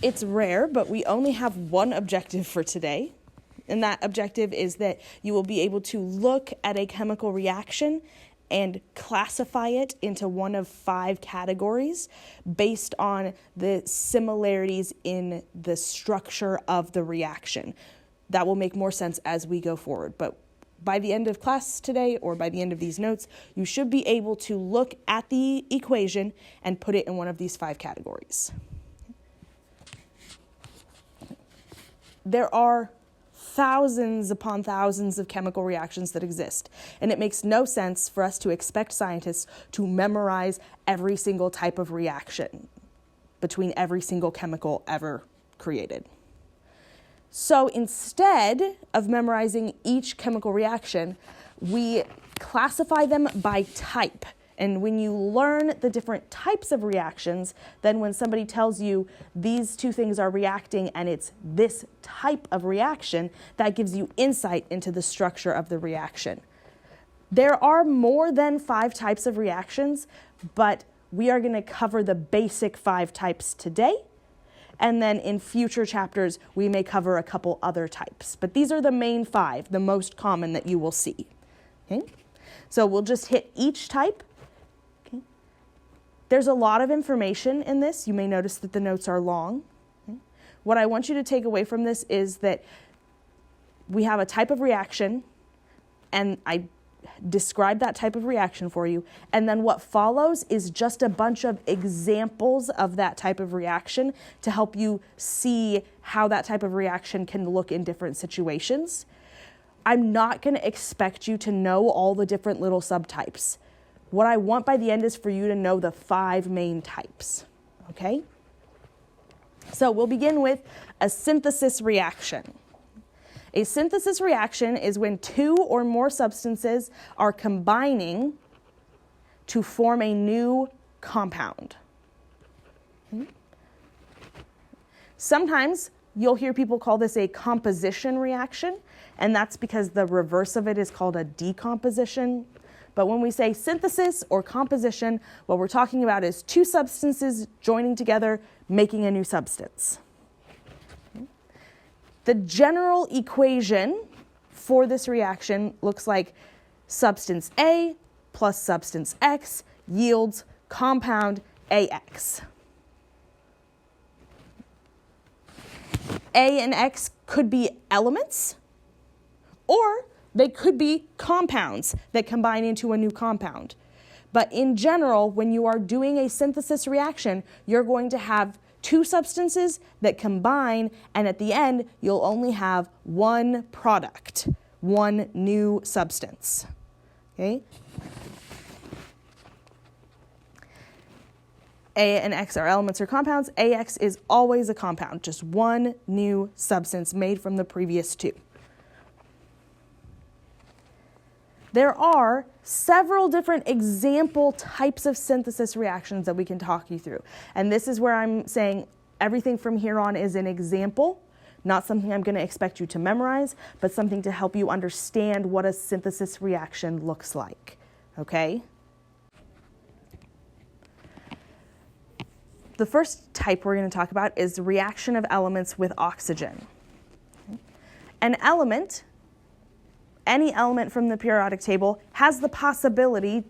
It's rare, but we only have one objective for today. And that objective is that you will be able to look at a chemical reaction and classify it into one of 5 categories based on the similarities in the structure of the reaction. That will make more sense as we go forward. But by the end of class today, or by the end of these notes, you should be able to look at the equation and put it in one of these 5 categories. There are thousands upon thousands of chemical reactions that exist, and it makes no sense for us to expect scientists to memorize every single type of reaction between every single chemical ever created. So instead of memorizing each chemical reaction, we classify them by type. And when you learn the different types of reactions, then when somebody tells you these 2 things are reacting and it's this type of reaction, that gives you insight into the structure of the reaction. There are more than 5 types of reactions, but we are going to cover the basic 5 types today. And then in future chapters, we may cover a couple other types. But these are the main 5, the most common that you will see. Okay? So we'll just hit each type. There's a lot of information in this. You may notice that the notes are long. Okay? What I want you to take away from this is that we have a type of reaction, and I describe that type of reaction for you, and then what follows is just a bunch of examples of that type of reaction to help you see how that type of reaction can look in different situations. I'm not going to expect you to know all the different little subtypes. What I want by the end is for you to know the 5 main types, okay? So we'll begin with a synthesis reaction. A synthesis reaction is when 2 or more substances are combining to form a new compound. Okay? Sometimes you'll hear people call this a composition reaction, and that's because the reverse of it is called a decomposition. But when we say synthesis or composition, what we're talking about is 2 substances joining together, making a new substance. Okay. The general equation for this reaction looks like substance A plus substance X yields compound AX. A and X could be elements, or they could be compounds that combine into a new compound. But in general, when you are doing a synthesis reaction, you're going to have 2 substances that combine, and at the end, you'll only have 1 product, 1 new substance. Okay? A and X are elements or compounds. AX is always a compound, just 1 new substance made from the previous 2. There are several different example types of synthesis reactions that we can talk you through. And this is where I'm saying everything from here on is an example, not something I'm going to expect you to memorize, but something to help you understand what a synthesis reaction looks like. Okay? The first type we're going to talk about is the reaction of elements with oxygen. Okay? An element, any element from the periodic table, has the possibility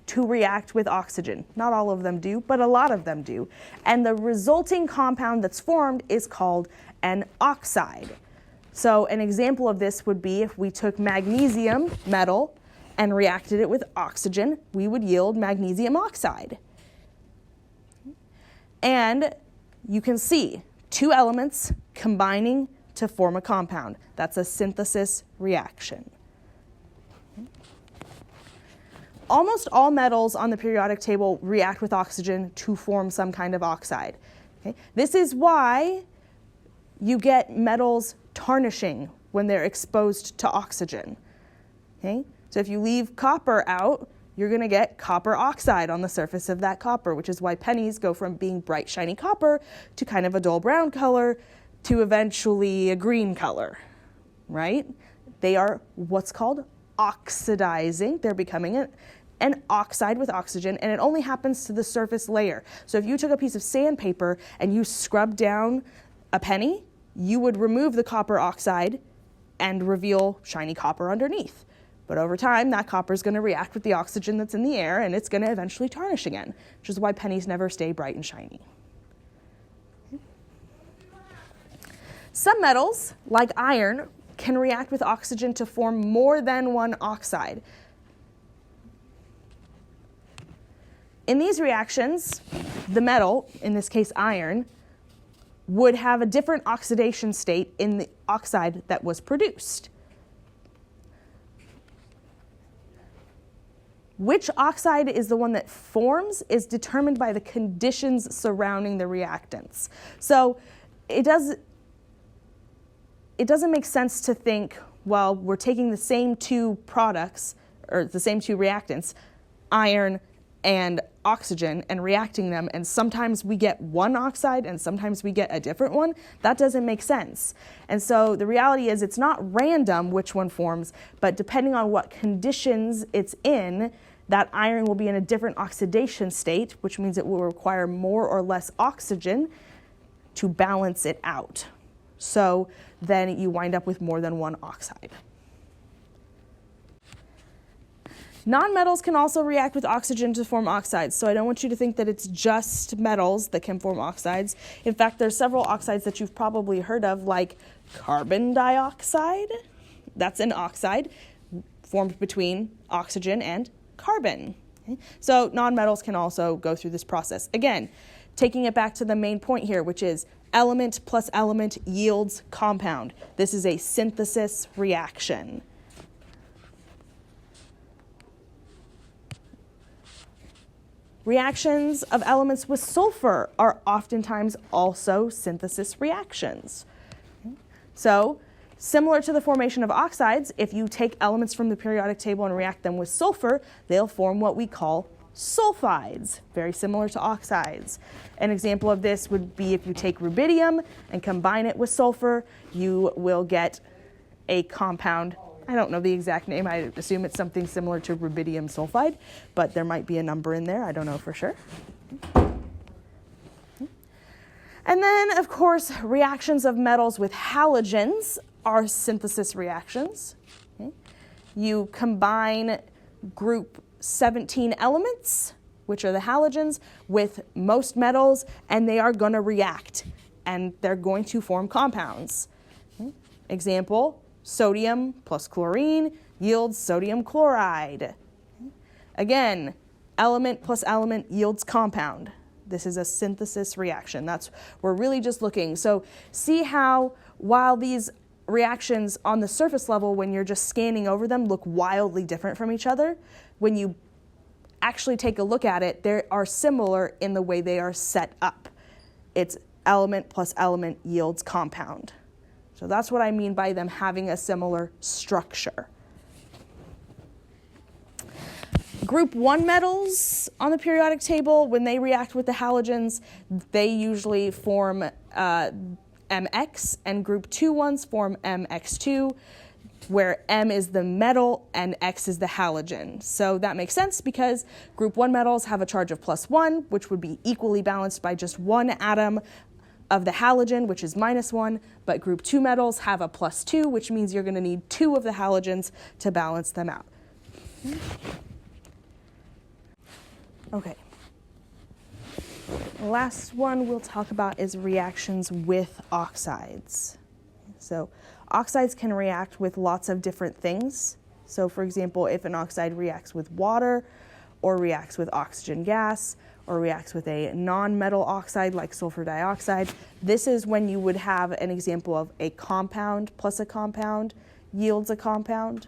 to react with oxygen. Not all of them do, but a lot of them do. And the resulting compound that's formed is called an oxide. So an example of this would be if we took magnesium metal and reacted it with oxygen, we would yield magnesium oxide. And you can see 2 elements combining to form a compound. That's a synthesis reaction. Almost all metals on the periodic table react with oxygen to form some kind of oxide. Okay? This is why you get metals tarnishing when they're exposed to oxygen. Okay? So if you leave copper out, you're going to get copper oxide on the surface of that copper, which is why pennies go from being bright, shiny copper to kind of a dull brown color to eventually a green color, right? They are what's called oxidizing. They're becoming an oxide with oxygen, and it only happens to the surface layer. So if you took a piece of sandpaper and you scrubbed down a penny, you would remove the copper oxide and reveal shiny copper underneath. But over time, that copper is going to react with the oxygen that's in the air, and it's going to eventually tarnish again, which is why pennies never stay bright and shiny. Some metals, like iron, can react with oxygen to form more than one oxide. In these reactions, the metal, in this case iron, would have a different oxidation state in the oxide that was produced. Which oxide is the one that forms is determined by the conditions surrounding the reactants. So it doesn't make sense to think, well, we're taking the same two products, or the same two reactants, iron and oxygen, and reacting them, and sometimes we get one oxide and sometimes we get a different one. That doesn't make sense. And so the reality is it's not random which one forms, but depending on what conditions it's in, that iron will be in a different oxidation state, which means it will require more or less oxygen to balance it out. So then you wind up with more than one oxide. Nonmetals can also react with oxygen to form oxides, so I don't want you to think that it's just metals that can form oxides. In fact, there's several oxides that you've probably heard of, like carbon dioxide. That's an oxide formed between oxygen and carbon. Okay? So nonmetals can also go through this process. Again, taking it back to the main point here, which is element plus element yields compound. This is a synthesis reaction. Reactions of elements with sulfur are oftentimes also synthesis reactions. So, similar to the formation of oxides, if you take elements from the periodic table and react them with sulfur, they'll form what we call sulfides, very similar to oxides. An example of this would be if you take rubidium and combine it with sulfur, you will get a compound. I don't know the exact name. I assume it's something similar to rubidium sulfide, but there might be a number in there. I don't know for sure. And then, of course, reactions of metals with halogens are synthesis reactions. Okay? You combine group 17 elements, which are the halogens, with most metals, and they are going to react, and they're going to form compounds. Okay? Example, sodium plus chlorine yields sodium chloride. Again, element plus element yields compound. This is a synthesis reaction. We're really just looking. So see how while these reactions on the surface level, when you're just scanning over them, look wildly different from each other, when you actually take a look at it, they are similar in the way they are set up. It's element plus element yields compound. So that's what I mean by them having a similar structure. Group 1 metals on the periodic table, when they react with the halogens, they usually form MX, and group 2 ones form MX2, where M is the metal and X is the halogen. So that makes sense because group 1 metals have a charge of +1, which would be equally balanced by just one atom of the halogen, which is -1, but group 2 metals have a +2, which means you're going to need 2 of the halogens to balance them out. Okay. The last one we'll talk about is reactions with oxides. So oxides can react with lots of different things. So for example, if an oxide reacts with water, or reacts with oxygen gas, or reacts with a non-metal oxide like sulfur dioxide, this is when you would have an example of a compound plus a compound yields a compound.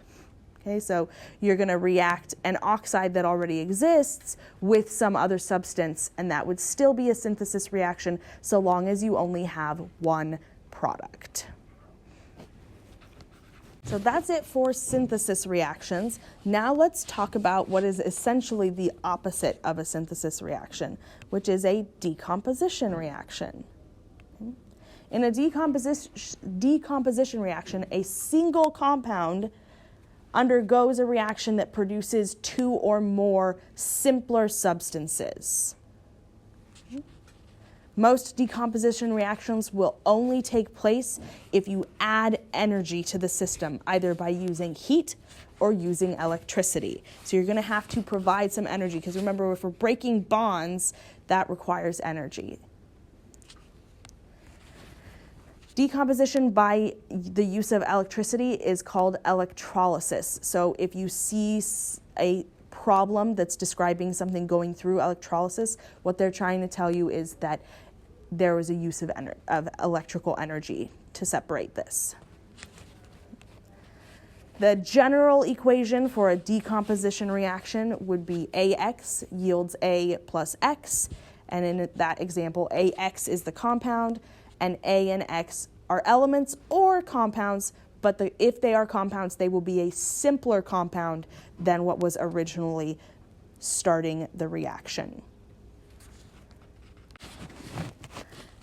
Okay, so you're going to react an oxide that already exists with some other substance, and that would still be a synthesis reaction so long as you only have one product. So that's it for synthesis reactions. Now let's talk about what is essentially the opposite of a synthesis reaction, which is a decomposition reaction. In a decomposition reaction, a single compound undergoes a reaction that produces 2 or more simpler substances. Most decomposition reactions will only take place if you add energy to the system, either by using heat or using electricity. So you're going to have to provide some energy, because remember, if we're breaking bonds, that requires energy. Decomposition by the use of electricity is called electrolysis. So if you see a problem that's describing something going through electrolysis, what they're trying to tell you is that there was a use of electrical energy to separate this. The general equation for a decomposition reaction would be AX yields A plus X, and in that example, AX is the compound, and A and X are elements or compounds, but if they are compounds, they will be a simpler compound than what was originally starting the reaction.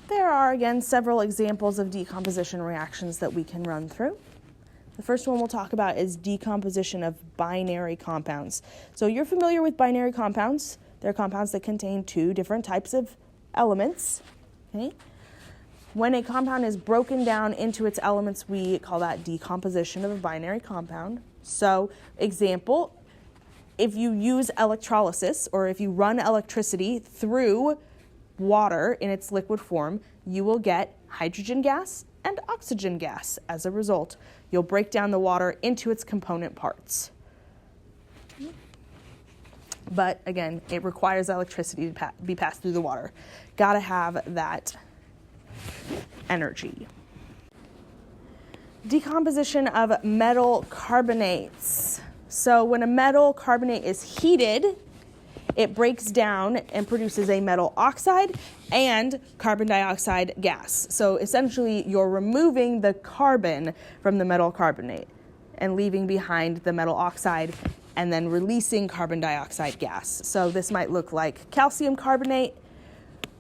There are, again, several examples of decomposition reactions that we can run through. The first one we'll talk about is decomposition of binary compounds. So you're familiar with binary compounds. They're compounds that contain two different types of elements. Okay? When a compound is broken down into its elements, we call that decomposition of a binary compound. So, example, if you use electrolysis, or if you run electricity through water in its liquid form, you will get hydrogen gas and oxygen gas as a result. You'll break down the water into its component parts. But again, it requires electricity to be passed through the water. Gotta have that energy. Decomposition of metal carbonates. So when a metal carbonate is heated, it breaks down and produces a metal oxide and carbon dioxide gas. So essentially, you're removing the carbon from the metal carbonate and leaving behind the metal oxide, and then releasing carbon dioxide gas. So this might look like calcium carbonate,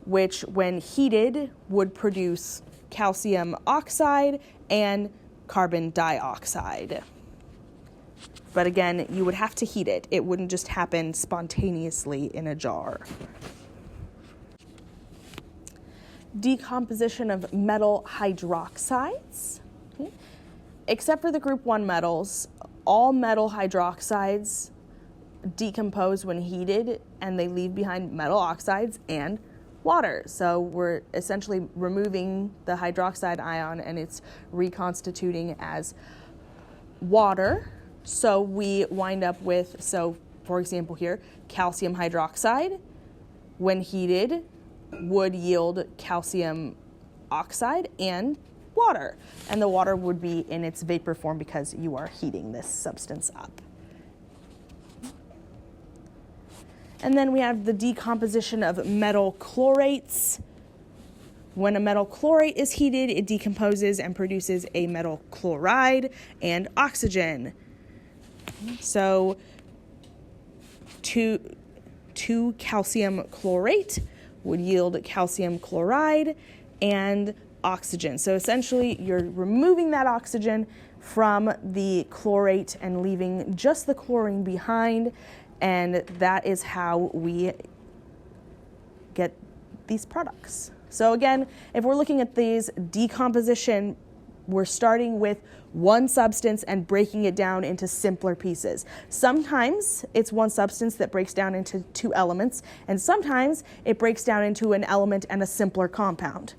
which when heated would produce calcium oxide and carbon dioxide. But again, you would have to heat it. It wouldn't just happen spontaneously in a jar. Decomposition of metal hydroxides. Okay. Except for the group 1 metals, all metal hydroxides decompose when heated, and they leave behind metal oxides and water. So we're essentially removing the hydroxide ion, and it's reconstituting as water. So we wind up with, for example here, calcium hydroxide, when heated, would yield calcium oxide and water. And the water would be in its vapor form because you are heating this substance up. And then we have the decomposition of metal chlorates. When a metal chlorate is heated, it decomposes and produces a metal chloride and oxygen. So 2 calcium chlorate would yield calcium chloride and oxygen. So essentially, you're removing that oxygen from the chlorate and leaving just the chlorine behind, and that is how we get these products. So again, if we're looking at these decomposition, we're starting with one substance and breaking it down into simpler pieces. Sometimes it's one substance that breaks down into 2 elements, and sometimes it breaks down into an element and a simpler compound.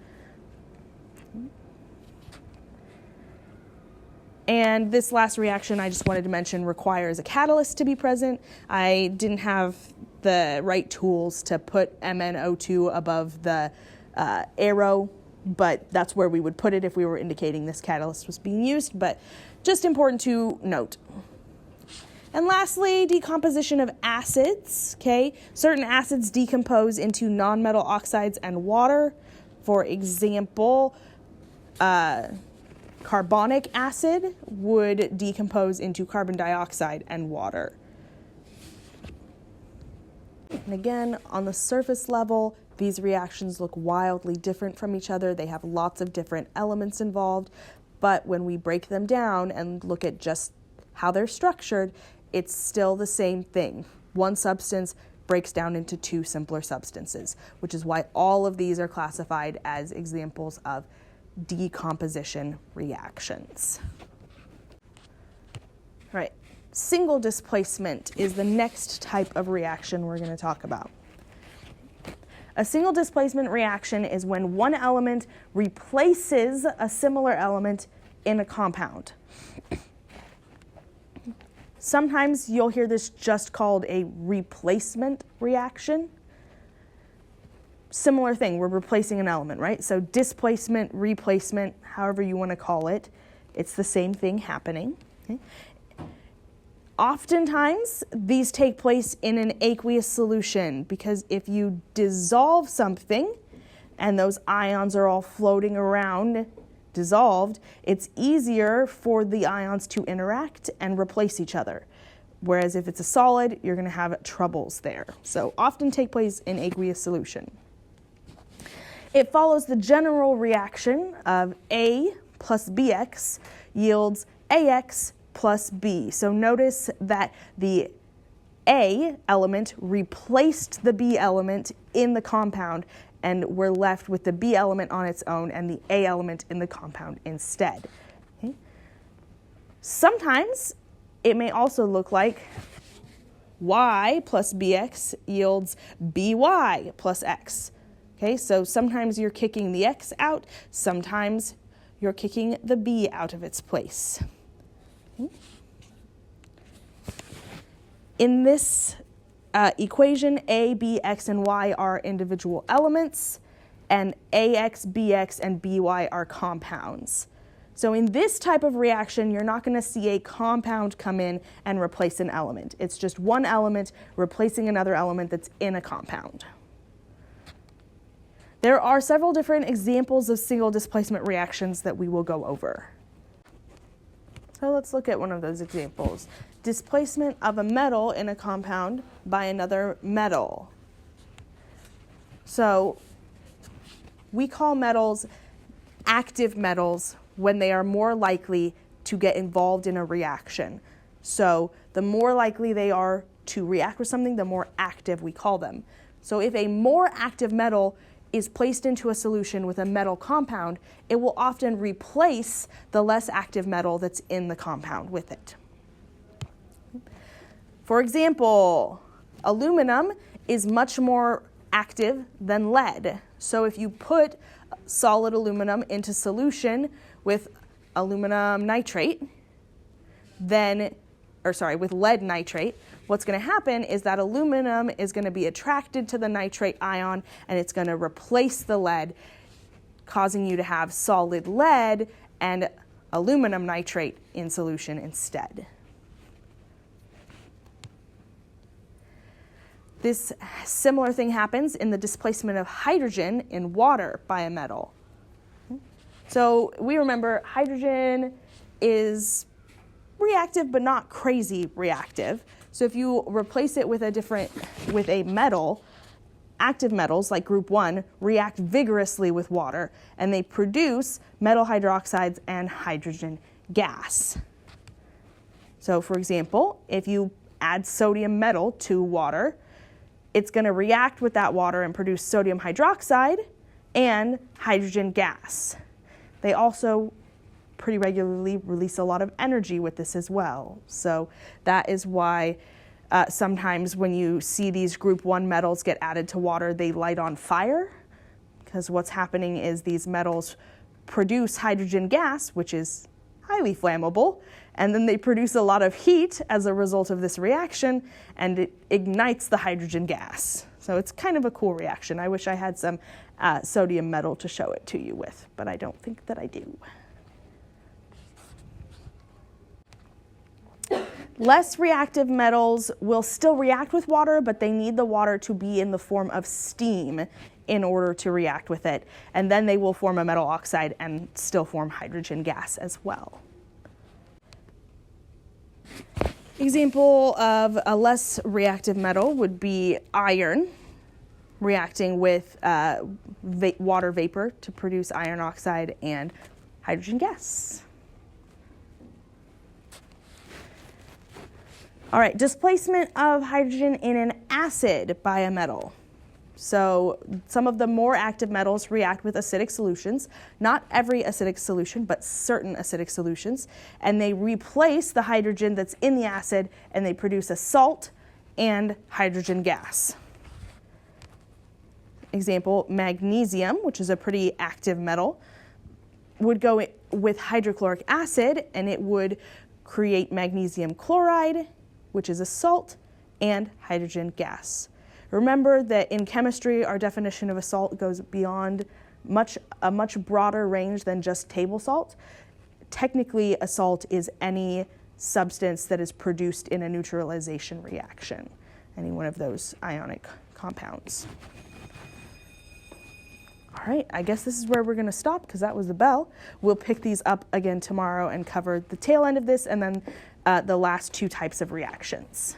And this last reaction I just wanted to mention requires a catalyst to be present. I didn't have the right tools to put MnO2 above the arrow, but that's where we would put it if we were indicating this catalyst was being used, but just important to note. And lastly, decomposition of acids, okay? Certain acids decompose into nonmetal oxides and water. For example, carbonic acid would decompose into carbon dioxide and water. And again, on the surface level, these reactions look wildly different from each other. They have lots of different elements involved, but when we break them down and look at just how they're structured, it's still the same thing. One substance breaks down into two simpler substances, which is why all of these are classified as examples of decomposition reactions. All right, single displacement is the next type of reaction we're going to talk about. A single displacement reaction is when one element replaces a similar element in a compound. Sometimes you'll hear this just called a replacement reaction. Similar thing, we're replacing an element, right? So displacement, replacement, however you want to call it, it's the same thing happening. Okay? Oftentimes, these take place in an aqueous solution because if you dissolve something and those ions are all floating around dissolved, it's easier for the ions to interact and replace each other. Whereas if it's a solid, you're going to have troubles there. So often take place in aqueous solution. It follows the general reaction of A plus BX yields AX plus B. So notice that the A element replaced the B element in the compound, and we're left with the B element on its own and the A element in the compound instead. Okay? Sometimes it may also look like Y plus BX yields BY plus X. Okay, so sometimes you're kicking the X out, sometimes you're kicking the B out of its place. In this equation, A, B, X, and Y are individual elements, and AX, BX, and BY are compounds. So in this type of reaction, you're not going to see a compound come in and replace an element. It's just one element replacing another element that's in a compound. There are several different examples of single displacement reactions that we will go over. So let's look at one of those examples. Displacement of a metal in a compound by another metal. So we call metals active metals when they are more likely to get involved in a reaction. So the more likely they are to react with something, the more active we call them. So if a more active metal is placed into a solution with a metal compound, it will often replace the less active metal that's in the compound with it. For example, aluminum is much more active than lead. So if you put solid aluminum into solution with aluminum nitrate, with lead nitrate, what's going to happen is that aluminum is going to be attracted to the nitrate ion and it's going to replace the lead, causing you to have solid lead and aluminum nitrate in solution instead. This similar thing happens in the displacement of hydrogen in water by a metal. So we remember hydrogen is reactive but not crazy reactive. So if you replace it with a metal, active metals like group 1 react vigorously with water and they produce metal hydroxides and hydrogen gas. So for example, if you add sodium metal to water, it's going to react with that water and produce sodium hydroxide and hydrogen gas. They also pretty regularly release a lot of energy with this as well. So that is why sometimes when you see these group 1 metals get added to water, they light on fire, because what's happening is these metals produce hydrogen gas, which is highly flammable, and then they produce a lot of heat as a result of this reaction, and it ignites the hydrogen gas. So it's kind of a cool reaction. I wish I had some sodium metal to show it to you with, but I don't think that I do. Less reactive metals will still react with water, but they need the water to be in the form of steam in order to react with it. And then they will form a metal oxide and still form hydrogen gas as well. Example of a less reactive metal would be iron, reacting with water vapor to produce iron oxide and hydrogen gas. All right, displacement of hydrogen in an acid by a metal. So some of the more active metals react with acidic solutions, not every acidic solution, but certain acidic solutions, and they replace the hydrogen that's in the acid and they produce a salt and hydrogen gas. Example, magnesium, which is a pretty active metal, would go with hydrochloric acid and it would create magnesium chloride, which is a salt, and hydrogen gas. Remember that in chemistry, our definition of a salt goes beyond a much broader range than just table salt. Technically, a salt is any substance that is produced in a neutralization reaction, any one of those ionic compounds. All right, I guess this is where we're going to stop because that was the bell. We'll pick these up again tomorrow and cover the tail end of this and then the last two types of reactions.